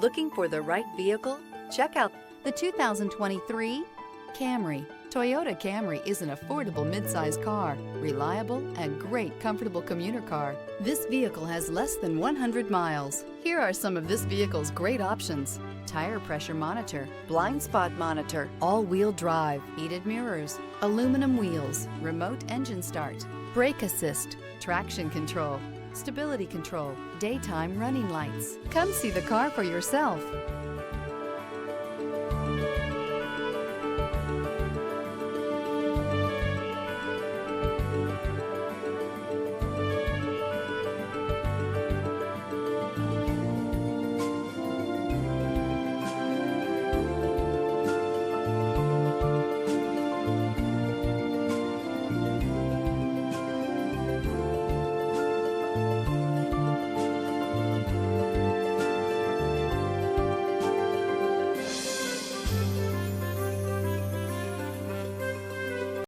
Looking for the right vehicle? Check out the 2023 Camry. Toyota Camry is an affordable midsize car, reliable and great comfortable commuter car. This vehicle has less than 100 miles. Here are some of this vehicle's great options: tire pressure monitor, blind spot monitor, all-wheel drive, heated mirrors, aluminum wheels, remote engine start, brake assist, traction control, stability control, daytime running lights. Come see the car for yourself.